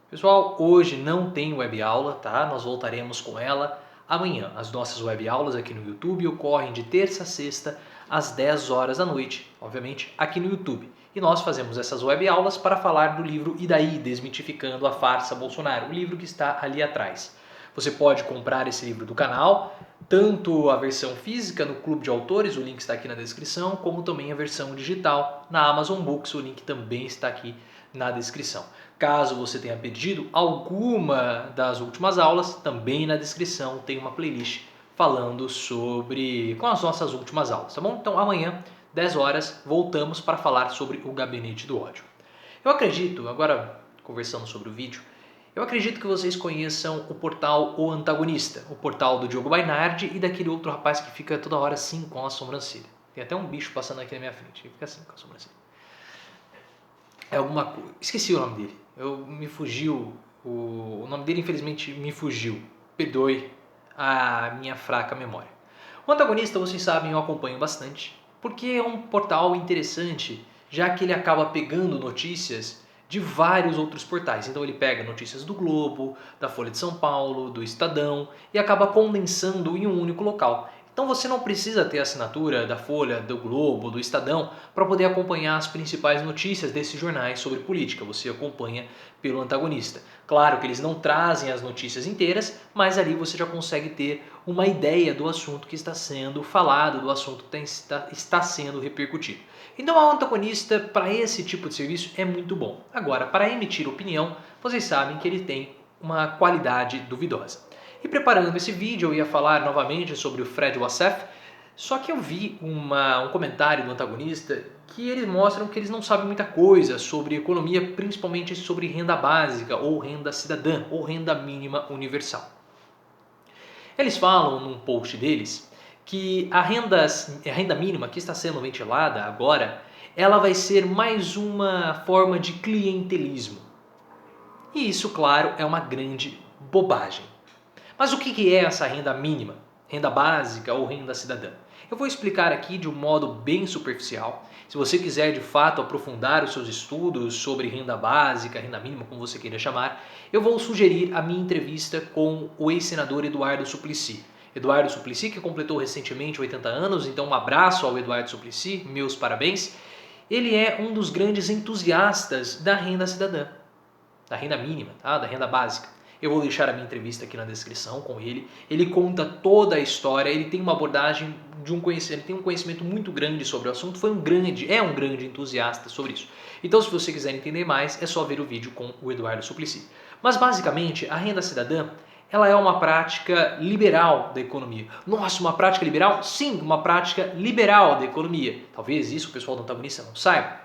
Pessoal, hoje não tem web aula, tá? Nós voltaremos com ela amanhã. As nossas web aulas aqui no YouTube ocorrem de terça a sexta às 10 horas da noite, obviamente aqui no YouTube. E nós fazemos essas web aulas para falar do livro E daí? Desmitificando a farsa Bolsonaro, o livro que está ali atrás. Você pode comprar esse livro do canal, tanto a versão física no Clube de Autores, o link está aqui na descrição, como também a versão digital na Amazon Books, o link também está aqui na descrição. Caso você tenha perdido alguma das últimas aulas, também na descrição tem uma playlist falando com as nossas últimas aulas, tá bom? Então amanhã, 10 horas, voltamos para falar sobre o Gabinete do Ódio. Eu acredito, agora conversando sobre o vídeo, eu acredito que vocês conheçam o portal O Antagonista, o portal do Diogo Bainardi e daquele outro rapaz que fica toda hora assim com a sobrancelha. Tem até um bicho passando aqui na minha frente, ele fica assim com a sobrancelha. É alguma coisa. Esqueci o nome dele. Me fugiu. O nome dele, infelizmente, me fugiu. Perdoe a minha fraca memória. O Antagonista, vocês sabem, eu acompanho bastante, porque é um portal interessante, já que ele acaba pegando notícias de vários outros portais. Então ele pega notícias do Globo, da Folha de São Paulo, do Estadão e acaba condensando em um único local. Então você não precisa ter a assinatura da Folha, do Globo, do Estadão para poder acompanhar as principais notícias desses jornais sobre política. Você acompanha pelo Antagonista. Claro que eles não trazem as notícias inteiras, mas ali você já consegue ter uma ideia do assunto que está sendo falado, do assunto que está sendo repercutido. Então o Antagonista para esse tipo de serviço é muito bom. Agora, para emitir opinião, vocês sabem que ele tem uma qualidade duvidosa. E preparando esse vídeo eu ia falar novamente sobre o Fred Wassef, só que eu vi um comentário do Antagonista que eles mostram que eles não sabem muita coisa sobre economia, principalmente sobre renda básica ou renda cidadã ou renda mínima universal. Eles falam num post deles que a renda mínima que está sendo ventilada agora, ela vai ser mais uma forma de clientelismo. E isso, claro, é uma grande bobagem. Mas o que é essa renda mínima? Renda básica ou renda cidadã? Eu vou explicar aqui de um modo bem superficial. Se você quiser de fato aprofundar os seus estudos sobre renda básica, renda mínima, como você queira chamar, eu vou sugerir a minha entrevista com o ex-senador Eduardo Suplicy. Eduardo Suplicy, que completou recentemente 80 anos, então um abraço ao Eduardo Suplicy, meus parabéns. Ele é um dos grandes entusiastas da renda cidadã, da renda mínima, tá? Da renda básica. Eu vou deixar a minha entrevista aqui na descrição com ele. Ele conta toda a história, ele tem uma abordagem de ele tem um conhecimento muito grande sobre o assunto, é um grande entusiasta sobre isso. Então, se você quiser entender mais, é só ver o vídeo com o Eduardo Suplicy. Mas basicamente, a renda cidadã, ela é uma prática liberal da economia. Nossa, uma prática liberal? Sim, uma prática liberal da economia. Talvez isso o pessoal do Antagonista não saiba.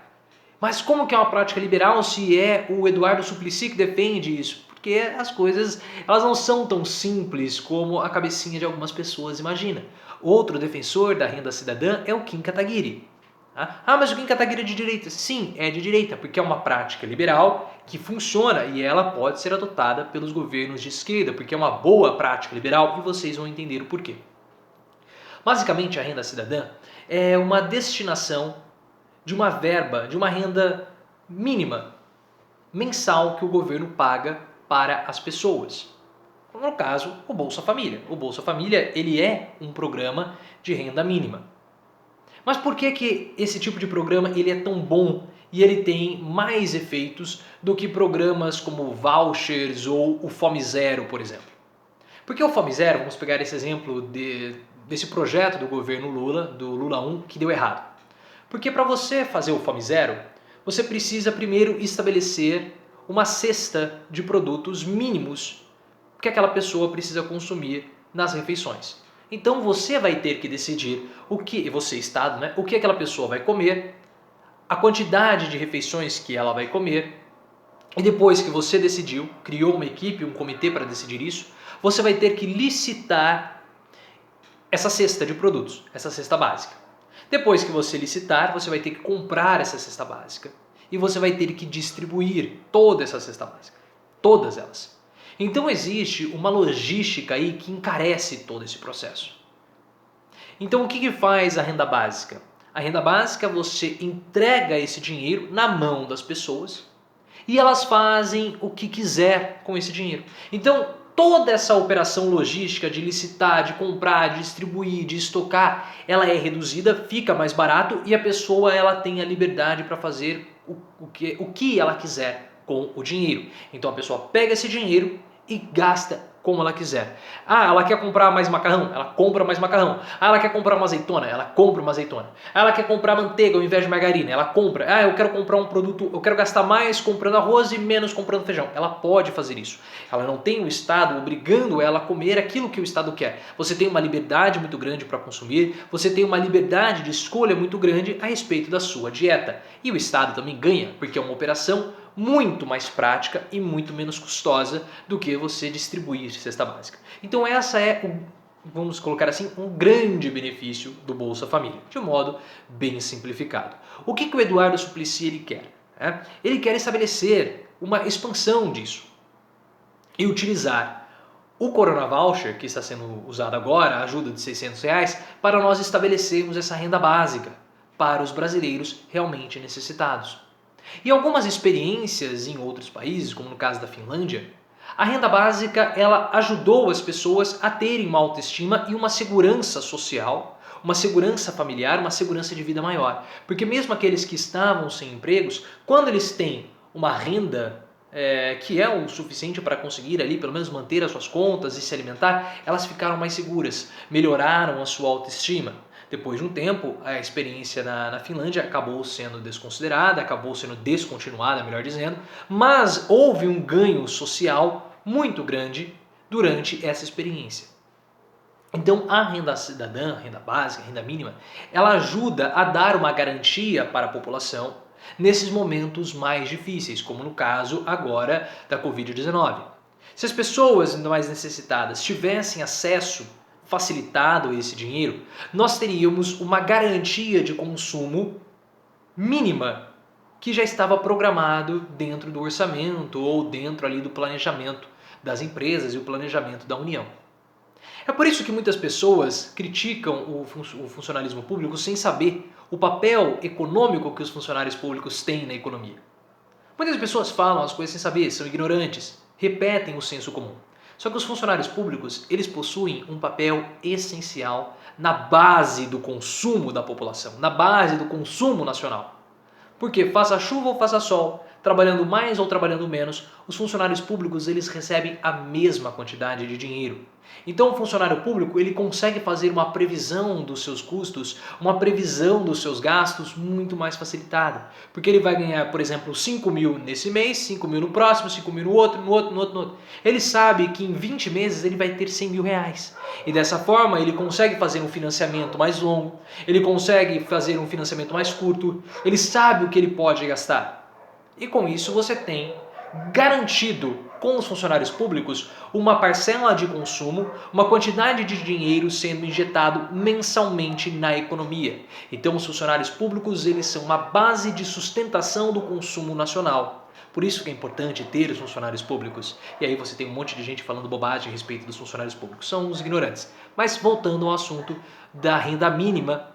Mas como que é uma prática liberal se é o Eduardo Suplicy que defende isso? Porque as coisas elas não são tão simples como a cabecinha de algumas pessoas imagina. Outro defensor da renda cidadã é o Kim Kataguiri. Ah, mas o Kim Kataguiri é de direita? Sim, é de direita, porque é uma prática liberal que funciona e ela pode ser adotada pelos governos de esquerda, porque é uma boa prática liberal e vocês vão entender o porquê. Basicamente, a renda cidadã é uma destinação de uma verba, de uma renda mínima mensal que o governo paga para as pessoas. No caso, o Bolsa Família. O Bolsa Família ele é um programa de renda mínima. Mas por que esse tipo de programa ele é tão bom e ele tem mais efeitos do que programas como vouchers ou o Fome Zero, por exemplo? Porque o Fome Zero, vamos pegar esse exemplo desse projeto do governo Lula, do Lula 1, que deu errado. Porque para você fazer o Fome Zero, você precisa primeiro estabelecer uma cesta de produtos mínimos que aquela pessoa precisa consumir nas refeições. Então você vai ter que decidir você Estado, né, o que aquela pessoa vai comer, a quantidade de refeições que ela vai comer, e depois que você decidiu, criou uma equipe, um comitê para decidir isso, você vai ter que licitar essa cesta de produtos, essa cesta básica. Depois que você licitar, você vai ter que comprar essa cesta básica e você vai ter que distribuir toda essa cesta básica, todas elas. Então existe uma logística aí que encarece todo esse processo. Então o que faz a renda básica? A renda básica você entrega esse dinheiro na mão das pessoas e elas fazem o que quiser com esse dinheiro. Então, toda essa operação logística de licitar, de comprar, de distribuir, de estocar, ela é reduzida, fica mais barato e a pessoa ela tem a liberdade para fazer o que ela quiser com o dinheiro. Então a pessoa pega esse dinheiro e gasta como ela quiser. Ah, ela quer comprar mais macarrão? Ela compra mais macarrão. Ah, ela quer comprar uma azeitona? Ela compra uma azeitona. Ah, ela quer comprar manteiga ao invés de margarina? Ela compra. Ah, eu quero comprar um produto, eu quero gastar mais comprando arroz e menos comprando feijão. Ela pode fazer isso. Ela não tem o Estado obrigando ela a comer aquilo que o Estado quer. Você tem uma liberdade muito grande para consumir, você tem uma liberdade de escolha muito grande a respeito da sua dieta. E o Estado também ganha, porque é uma operação muito mais prática e muito menos custosa do que você distribuir cesta básica. Então essa é, vamos colocar assim, um grande benefício do Bolsa Família, de um modo bem simplificado. O que o Eduardo Suplicy ele quer? Ele quer estabelecer uma expansão disso e utilizar o Corona Voucher, que está sendo usado agora, a ajuda de R$600, para nós estabelecermos essa renda básica para os brasileiros realmente necessitados. E algumas experiências em outros países, como no caso da Finlândia, a renda básica ela ajudou as pessoas a terem uma autoestima e uma segurança social, uma segurança familiar, uma segurança de vida maior. Porque mesmo aqueles que estavam sem empregos, quando eles têm uma renda que é o suficiente para conseguir ali pelo menos manter as suas contas e se alimentar, elas ficaram mais seguras, melhoraram a sua autoestima. Depois de um tempo, a experiência na Finlândia acabou sendo desconsiderada, acabou sendo descontinuada, melhor dizendo, mas houve um ganho social muito grande durante essa experiência. Então a renda cidadã, renda básica, renda mínima, ela ajuda a dar uma garantia para a população nesses momentos mais difíceis, como no caso agora da Covid-19. Se as pessoas mais necessitadas tivessem acesso facilitado a esse dinheiro, nós teríamos uma garantia de consumo mínima que já estava programado dentro do orçamento ou dentro ali do planejamento das empresas e o planejamento da União. É por isso que muitas pessoas criticam o funcionalismo público sem saber o papel econômico que os funcionários públicos têm na economia. Muitas pessoas falam as coisas sem saber, são ignorantes, repetem o senso comum. Só que os funcionários públicos, eles possuem um papel essencial na base do consumo da população, na base do consumo nacional. Porque faça chuva ou faça sol, trabalhando mais ou trabalhando menos, os funcionários públicos eles recebem a mesma quantidade de dinheiro. Então o funcionário público ele consegue fazer uma previsão dos seus custos, uma previsão dos seus gastos muito mais facilitada. Porque ele vai ganhar, por exemplo, 5 mil nesse mês, 5 mil no próximo, 5 mil no outro, no outro, no outro, no outro. Ele sabe que em 20 meses ele vai ter 100 mil reais. E dessa forma ele consegue fazer um financiamento mais longo, ele consegue fazer um financiamento mais curto, ele sabe o que ele pode gastar. E com isso você tem garantido com os funcionários públicos uma parcela de consumo, uma quantidade de dinheiro sendo injetado mensalmente na economia. Então os funcionários públicos eles são uma base de sustentação do consumo nacional. Por isso que é importante ter os funcionários públicos. E aí você tem um monte de gente falando bobagem a respeito dos funcionários públicos. São os ignorantes. Mas voltando ao assunto da renda mínima,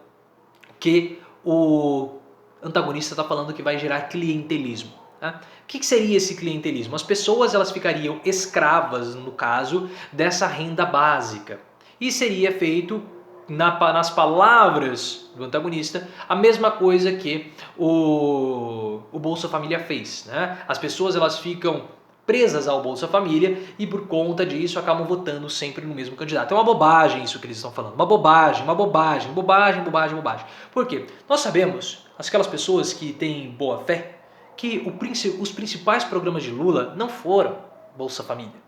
que o antagonista está falando que vai gerar clientelismo. Tá? O que seria esse clientelismo? As pessoas elas ficariam escravas, no caso, dessa renda básica. E seria feito, nas palavras do antagonista, a mesma coisa que o Bolsa Família fez. Né? As pessoas elas ficam presas ao Bolsa Família e por conta disso acabam votando sempre no mesmo candidato. É uma bobagem isso que eles estão falando. Uma bobagem, uma bobagem, bobagem, bobagem, bobagem. Por quê? Nós sabemos, aquelas pessoas que têm boa fé, que os principais programas de Lula não foram Bolsa Família.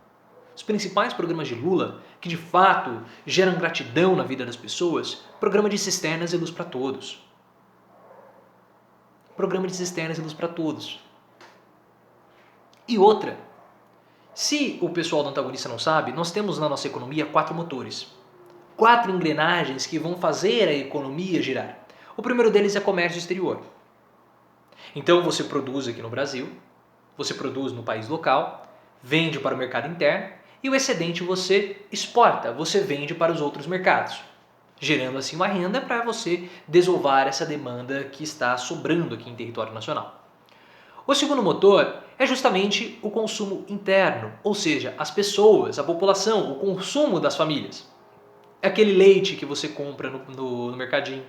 Os principais programas de Lula, que de fato geram gratidão na vida das pessoas, programa de cisternas e luz para todos. Programa de cisternas e luz para todos. E outra, se o pessoal do antagonista não sabe, nós temos na nossa economia 4 motores. 4 engrenagens que vão fazer a economia girar. O primeiro deles é comércio exterior. Então você produz aqui no Brasil, você produz no país local, vende para o mercado interno e o excedente você exporta, você vende para os outros mercados, gerando assim uma renda para você desovar essa demanda que está sobrando aqui em território nacional. O segundo motor é justamente o consumo interno, ou seja, as pessoas, a população, o consumo das famílias. É aquele leite que você compra no mercadinho,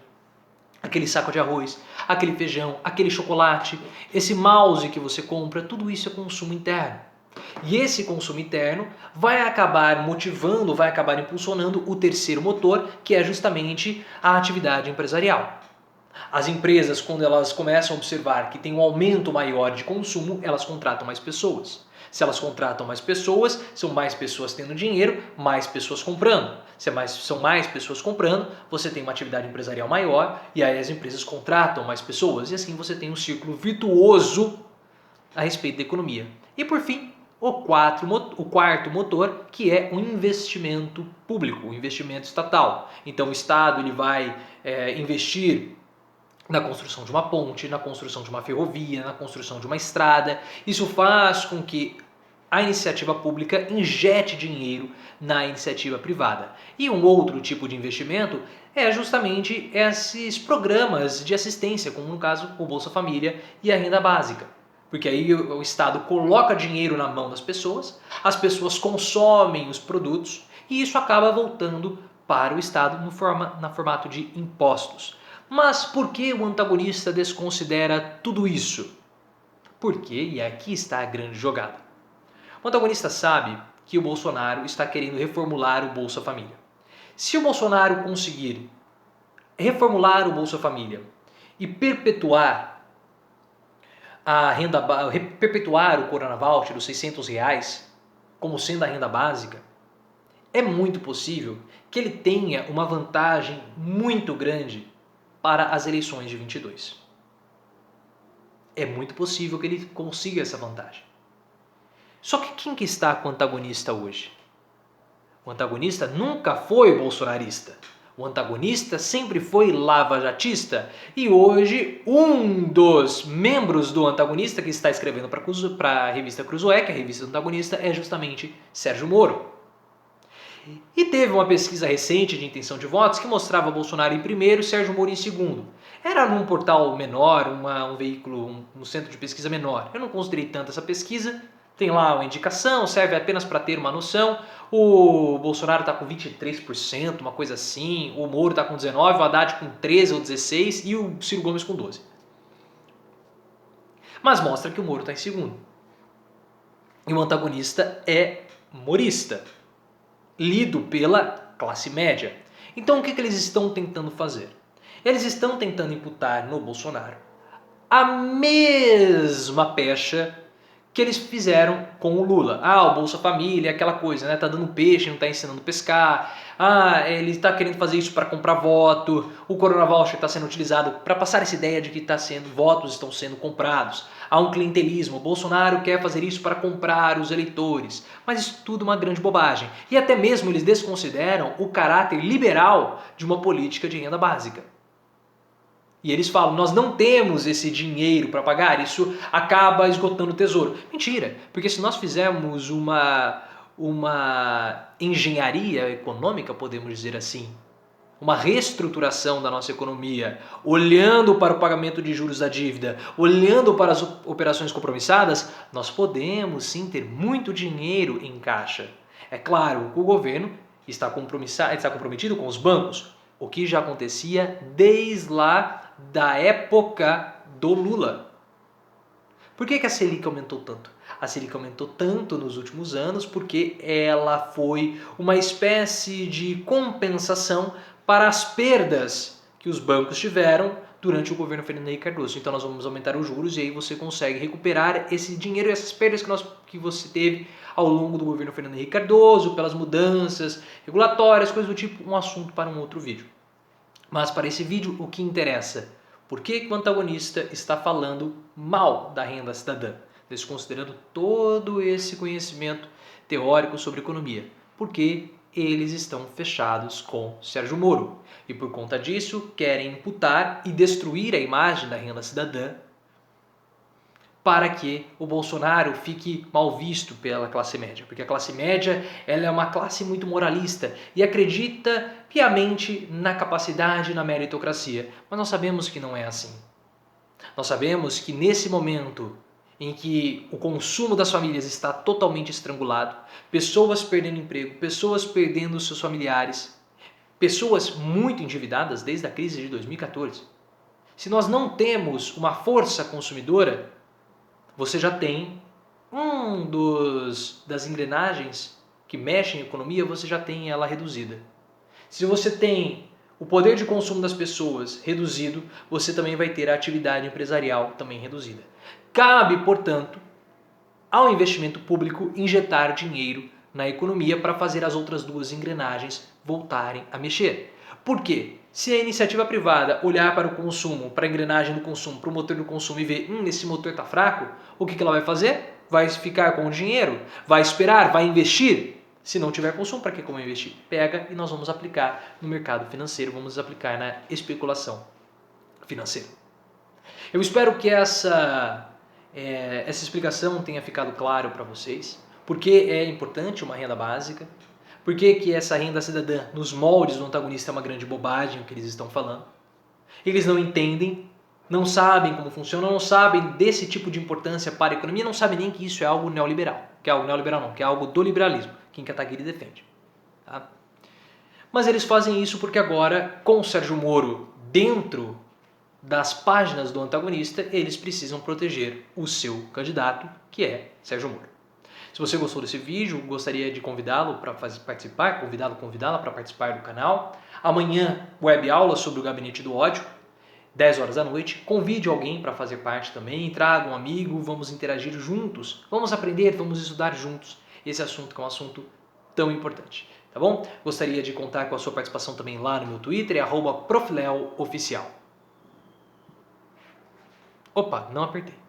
aquele saco de arroz, aquele feijão, aquele chocolate, esse mouse que você compra, tudo isso é consumo interno. E esse consumo interno vai acabar motivando, vai acabar impulsionando o terceiro motor, que é justamente a atividade empresarial. As empresas, quando elas começam a observar que tem um aumento maior de consumo, elas contratam mais pessoas. Se elas contratam mais pessoas, são mais pessoas tendo dinheiro, mais pessoas comprando. Se são mais pessoas comprando, você tem uma atividade empresarial maior e aí as empresas contratam mais pessoas. E assim você tem um círculo virtuoso a respeito da economia. E por fim, o quarto motor, que é o investimento público, o investimento estatal. Então o Estado ele vai investir na construção de uma ponte, na construção de uma ferrovia, na construção de uma estrada. Isso faz com que a iniciativa pública injete dinheiro na iniciativa privada. E um outro tipo de investimento é justamente esses programas de assistência, como no caso o Bolsa Família e a renda básica. Porque aí o Estado coloca dinheiro na mão das pessoas, as pessoas consomem os produtos e isso acaba voltando para o Estado no formato de impostos. Mas por que o antagonista desconsidera tudo isso? Porque, e aqui está a grande jogada, o antagonista sabe que o Bolsonaro está querendo reformular o Bolsa Família. Se o Bolsonaro conseguir reformular o Bolsa Família e perpetuar perpetuar o Corona Voucher dos R$600 como sendo a renda básica, é muito possível que ele tenha uma vantagem muito grande para as eleições de 22. É muito possível que ele consiga essa vantagem. Só que quem que está com o antagonista hoje? O antagonista nunca foi bolsonarista. O antagonista sempre foi lavajatista. E hoje, um dos membros do antagonista que está escrevendo para a revista Cruzoé, que é a revista do antagonista, é justamente Sérgio Moro. E teve uma pesquisa recente de intenção de votos que mostrava Bolsonaro em primeiro e Sérgio Moro em segundo. Era num portal menor, um veículo, um centro de pesquisa menor. Eu não considerei tanto essa pesquisa. Tem lá uma indicação, serve apenas para ter uma noção. O Bolsonaro está com 23%, uma coisa assim. O Moro está com 19%, o Haddad com 13% ou 16% e o Ciro Gomes com 12%. Mas mostra que o Moro está em segundo. E o antagonista é morista, lido pela classe média. Então o que eles estão tentando fazer? Eles estão tentando imputar no Bolsonaro a mesma pecha que eles fizeram com o Lula. O Bolsa Família, aquela coisa, né? Tá dando peixe, não tá ensinando a pescar. Ele tá querendo fazer isso para comprar voto. O Corona Voucher está sendo utilizado para passar essa ideia de que votos estão sendo comprados. Há um clientelismo. O Bolsonaro quer fazer isso para comprar os eleitores. Mas isso tudo é uma grande bobagem. E até mesmo eles desconsideram o caráter liberal de uma política de renda básica. E eles falam, nós não temos esse dinheiro para pagar, isso acaba esgotando o tesouro. Mentira, porque se nós fizermos uma engenharia econômica, podemos dizer assim, uma reestruturação da nossa economia, olhando para o pagamento de juros da dívida, olhando para as operações compromissadas, nós podemos sim ter muito dinheiro em caixa. É claro que o governo está comprometido com os bancos, o que já acontecia desde lá da época do Lula. Por que a Selic aumentou tanto? A Selic aumentou tanto nos últimos anos porque ela foi uma espécie de compensação para as perdas que os bancos tiveram durante o governo Fernando Henrique Cardoso. Então nós vamos aumentar os juros e aí você consegue recuperar esse dinheiro e essas perdas que você teve ao longo do governo Fernando Henrique Cardoso, pelas mudanças regulatórias, coisas do tipo, um assunto para um outro vídeo. Mas para esse vídeo, o que interessa? Por que o antagonista está falando mal da renda cidadã? Desconsiderando todo esse conhecimento teórico sobre economia. Porque eles estão fechados com Sérgio Moro. E por conta disso, querem imputar e destruir a imagem da renda cidadã para que o Bolsonaro fique mal visto pela classe média. Porque a classe média ela é uma classe muito moralista e acredita piamente na capacidade e na meritocracia. Mas nós sabemos que não é assim. Nós sabemos que nesse momento em que o consumo das famílias está totalmente estrangulado, pessoas perdendo emprego, pessoas perdendo seus familiares, pessoas muito endividadas desde a crise de 2014. Se nós não temos uma força consumidora, você já tem das engrenagens que mexem em economia, você já tem ela reduzida. Se você tem o poder de consumo das pessoas reduzido, você também vai ter a atividade empresarial também reduzida. Cabe, portanto, ao investimento público injetar dinheiro na economia para fazer as outras duas engrenagens voltarem a mexer. Por quê? Se a iniciativa privada olhar para o consumo, para a engrenagem do consumo, para o motor do consumo e ver, esse motor está fraco, o que ela vai fazer? Vai ficar com o dinheiro? Vai esperar? Vai investir? Se não tiver consumo, para que como investir? Pega e nós vamos aplicar no mercado financeiro, vamos aplicar na especulação financeira. Eu espero que essa explicação tenha ficado claro para vocês. Por que é importante uma renda básica? Por que essa renda cidadã nos moldes do antagonista é uma grande bobagem o que eles estão falando? Eles não entendem, não sabem como funciona, não sabem desse tipo de importância para a economia, não sabem nem que isso é algo neoliberal. Que é algo neoliberal não, que é algo do liberalismo, que Kataguiri defende. Tá? Mas eles fazem isso porque agora, com o Sérgio Moro dentro das páginas do antagonista, eles precisam proteger o seu candidato, que é Sérgio Moro. Se você gostou desse vídeo, gostaria de convidá-lo para participar, convidá-la para participar do canal. Amanhã, web aula sobre o Gabinete do Ódio, 10 horas da noite. Convide alguém para fazer parte também, traga um amigo, vamos interagir juntos, vamos aprender, vamos estudar juntos esse assunto que é um assunto tão importante. Tá bom? Gostaria de contar com a sua participação também lá no meu Twitter, @profleoficial. Opa, não apertei.